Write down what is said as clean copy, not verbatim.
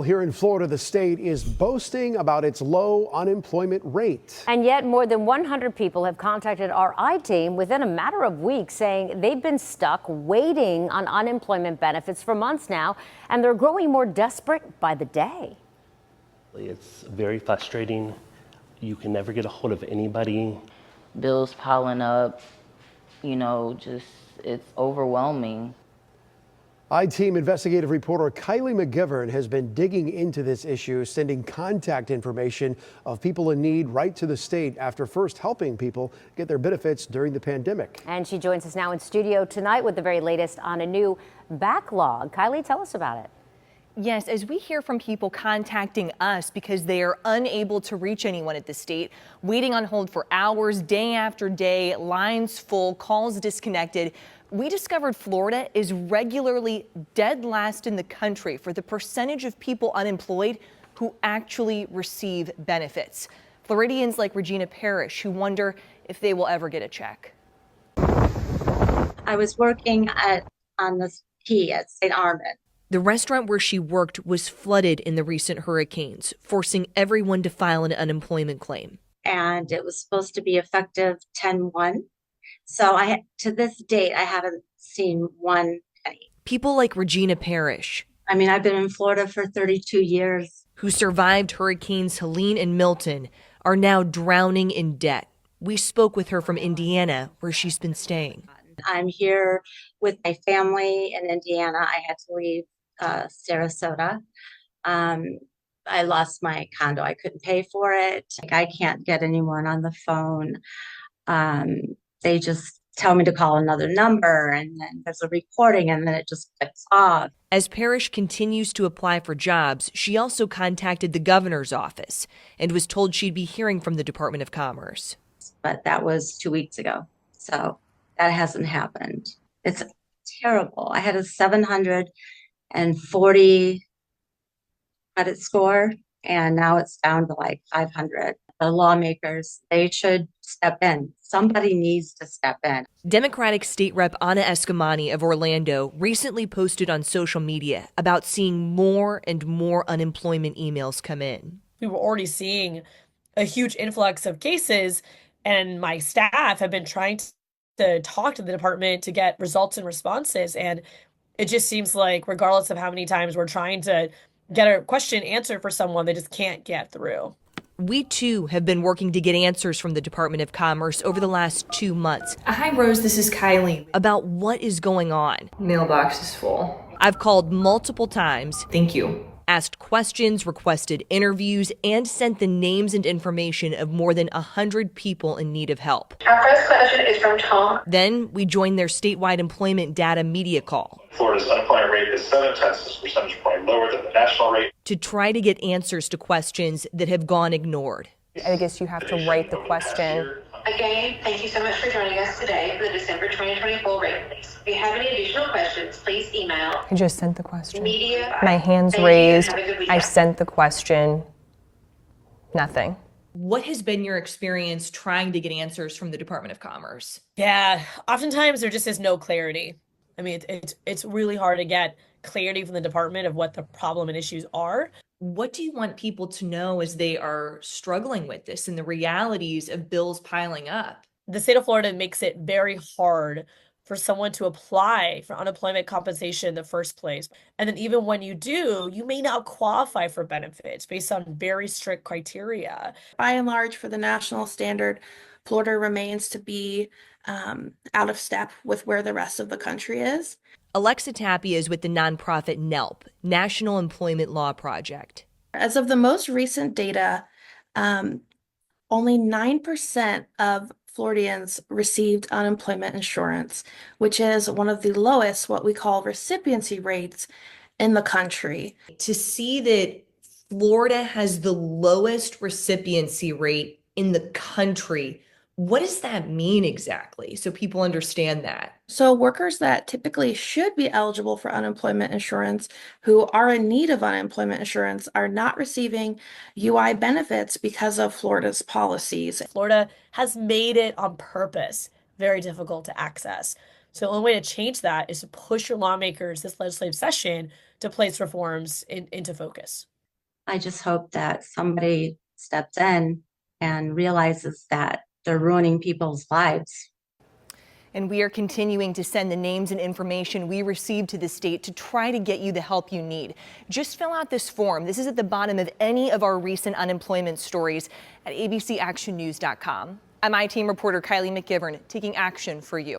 Here in Florida, the state is boasting about its low unemployment rate. And yet more than 100 people have contacted our I-team within a matter of weeks saying they've been stuck waiting on unemployment benefits for months now, and they're growing more desperate by the day. It's very frustrating. You can never get a hold of anybody. Bills piling up, just it's overwhelming. I-team investigative reporter Kylie McGivern has been digging into this issue, sending contact information of people in need right to the state after first helping people get their benefits during the pandemic. And she joins us now in studio tonight with the very latest on a new backlog. Kylie, tell us about it. Yes, as we hear from people contacting us because they are unable to reach anyone at the state, waiting on hold for hours, day after day, lines full, calls disconnected. We discovered Florida is regularly dead last in the country for the percentage of people unemployed who actually receive benefits. Floridians like Regina Parrish who wonder if they will ever get a check. I was working on the P at St. Armand. The restaurant where she worked was flooded in the recent hurricanes, forcing everyone to file an unemployment claim. And it was supposed to be effective 10/1. So to this date, I haven't seen one penny. People like Regina Parrish. I mean, I've been in Florida for 32 years. Who survived Hurricanes Helene and Milton, are now drowning in debt. We spoke with her from Indiana, where she's been staying. I'm here with my family in Indiana. I had to leave Sarasota. I lost my condo. I couldn't pay for it. I can't get anyone on the phone. They just tell me to call another number, and then there's a recording, and then it just clicks off. As Parrish continues to apply for jobs, she also contacted the governor's office and was told she'd be hearing from the Department of Commerce. But that was 2 weeks ago, so that hasn't happened. It's terrible. I had a 740 credit score, and now it's down to like 500. The lawmakers, they should step in. Somebody needs to step in. Democratic State Rep Eskamani of Orlando recently posted on social media about seeing more and more unemployment emails come in. We were already seeing a huge influx of cases, and my staff have been trying to talk to the department to get results and responses. And it just seems like regardless of how many times we're trying to get a question answered for someone, they just can't get through. We, too, have been working to get answers from the Department of Commerce over the last 2 months. Hi, Rose. This is Kylie. About what is going on. Mailbox is full. I've called multiple times. Thank you. Asked questions, requested interviews, and sent the names and information of more than 100 people in need of help. Our first question is from Tom. Then we joined their statewide employment data media call. Florida's unemployment rate is 7/10 percentage point lower than the national rate. To try to get answers to questions that have gone ignored. I guess you have to write the question. Again, thank you so much for joining us today for the December 2024 rate release. If you have any additional questions, please email. I just sent the question. Media. My hand's raised. I sent the question. Nothing. What has been your experience trying to get answers from the Department of Commerce? Yeah, oftentimes there just is no clarity. I mean, it's really hard to get clarity from the department of what the problem and issues are. What do you want people to know as they are struggling with this and the realities of bills piling up? The state of Florida makes it very hard for someone to apply for unemployment compensation in the first place. And then even when you do, you may not qualify for benefits based on very strict criteria. By and large, for the national standard, Florida remains to be out of step with where the rest of the country is. Alexa Tapia is with the nonprofit NELP, National Employment Law Project. As of the most recent data, only 9% of Floridians received unemployment insurance, which is one of the lowest, what we call recipiency rates in the country. To see that Florida has the lowest recipiency rate in the country, what does that mean exactly, so people understand that? So workers that typically should be eligible for unemployment insurance, who are in need of unemployment insurance, are not receiving UI benefits because of Florida's policies. Florida has made it on purpose very difficult to access. So the only way to change that is to push your lawmakers this legislative session to place reforms into focus. I just hope that somebody steps in and realizes that they're ruining people's lives. And we are continuing to send the names and information we received to the state to try to get you the help you need. Just fill out this form. This is at the bottom of any of our recent unemployment stories at abcactionnews.com. I'm I-Team reporter Kylie McGivern taking action for you.